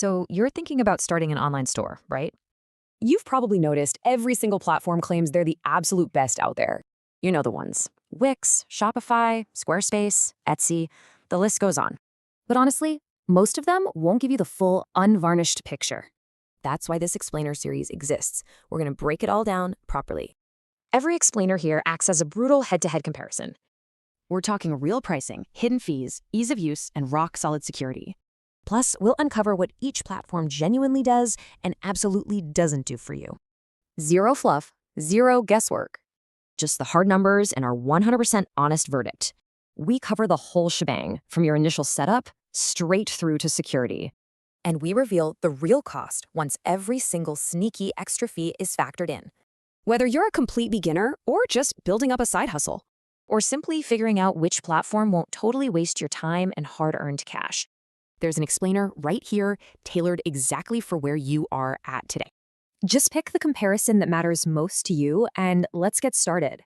So you're thinking about starting an online store, right? You've probably noticed every single platform claims they're the absolute best out there. You know the ones: Wix, Shopify, Squarespace, Etsy, the list goes on. But honestly, most of them won't give you the full, unvarnished picture. That's why this explainer series exists. We're going to break it all down properly. Every explainer here acts as a brutal head-to-head comparison. We're talking real pricing, hidden fees, ease of use, and rock-solid security. Plus, we'll uncover what each platform genuinely does and absolutely doesn't do for you. Zero fluff, zero guesswork. Just the hard numbers and our 100% honest verdict. We cover the whole shebang, from your initial setup straight through to security. And we reveal the real cost once every single sneaky extra fee is factored in. Whether you're a complete beginner or just building up a side hustle, Or simply figuring out which platform won't totally waste your time and hard-earned cash. there's an explainer right here tailored exactly for where you are at today. Just pick the comparison that matters most to you and let's get started.